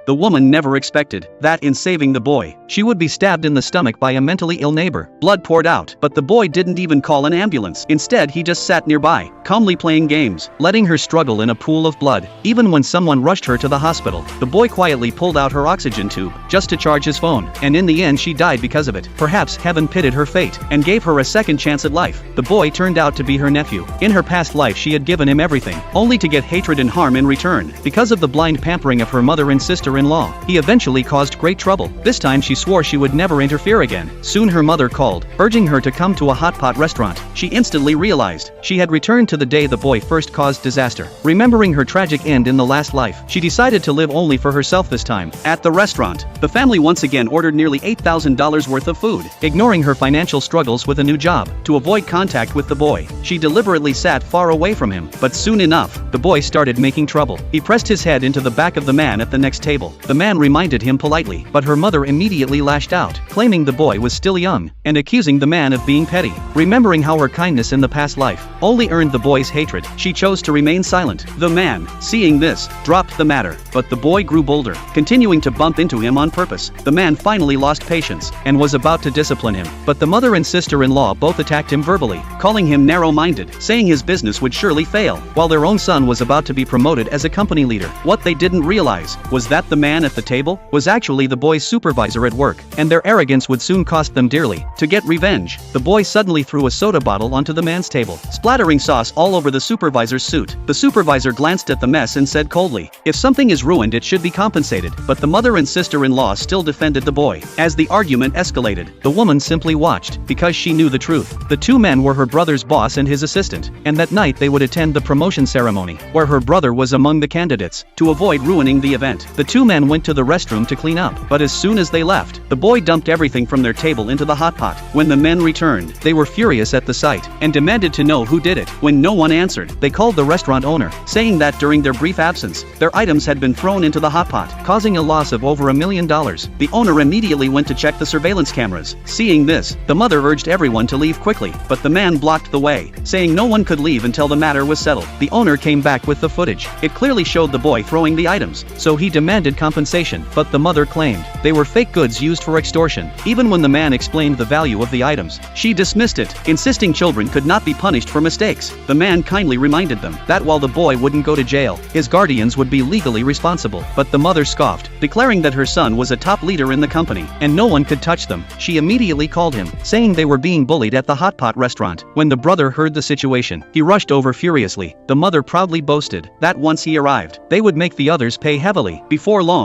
the woman never expected that in saving the boy, she would be stabbed in the stomach by a mentally ill neighbor. Blood poured out, but the boy didn't even call an ambulance. Instead, he just sat nearby, calmly playing games, letting her struggle in a pool of blood. Even when someone rushed her to the hospital, the boy quietly pulled out her oxygen tube just to charge his phone, and in the end she died because of it. Perhaps heaven pitied her fate and gave her a second chance at life. The boy turned out to be her nephew. In her past life she had given him everything, only to get hatred and harm in return. Because of the blind pampering of her mother and sister-in-law, he eventually caused great trouble. This time she swore she would never interfere again. Soon her mother called, urging her to come to a hot pot restaurant. She instantly realized she had returned to the day the boy first caused disaster. Remembering her tragic end in the last life, she decided to live only for herself this time. At the restaurant, the family once again ordered nearly $8,000 worth of food. Ignoring her financial struggles with a new job, to avoid contact with the boy, she deliberately sat far away from him. But soon enough, the boy started making trouble. He pressed his head into the back of the man at the next table. The man reminded him politely, but her mother immediately lashed out, claiming the boy was still young, and accusing the man of being petty. Remembering how her kindness in the past life only earned the boy's hatred, she chose to remain silent. The man, seeing this, dropped the matter, but the boy grew bolder, continuing to bump into him on purpose. The man finally lost patience, and was about to discipline him, but the mother and sister-in-law both attacked him verbally, calling him narrow-minded, saying his business would surely fail, while their own son was about to be promoted as a company leader. What they didn't realize was that the man at the table was actually the boy's supervisor at work, and their arrogance would soon cost them dearly. To get revenge, the boy suddenly threw a soda bottle onto the man's table, splattering sauce all over the supervisor's suit. The supervisor glanced at the mess and said coldly, "If something is ruined it should be compensated," but the mother and sister-in-law still defended the boy. As the argument escalated, the woman simply watched, because she knew the truth. The two men were her brother's boss and his assistant, and that night they would attend the promotion ceremony, where her brother was among the candidates. To avoid ruining the event, the two men went to the restroom to clean up, but as soon as they left, the boy dumped everything from their table into the hot pot. When the men returned, they were furious at the sight, and demanded to know who did it. When no one answered, they called the restaurant owner, saying that during their brief absence, their items had been thrown into the hot pot, causing a loss of over $1 million. The owner immediately went to check the surveillance cameras. Seeing this, the mother urged everyone to leave quickly, but the man blocked the way, saying no one could leave until the matter was settled. The owner came back with the footage. It clearly showed the boy throwing the items, so he demanded compensation, but the mother claimed they were fake goods used for extortion. Even when the man explained the value of the items, she dismissed it, insisting children could not be punished for mistakes. The man kindly reminded them that while the boy wouldn't go to jail, his guardians would be legally responsible, but the mother scoffed, declaring that her son was a top leader in the company, and no one could touch them. She immediately called him, saying they were being bullied at the hot pot restaurant. When the brother heard the situation, he rushed over furiously. The mother proudly boasted that once he arrived, they would make the others pay heavily. Before long,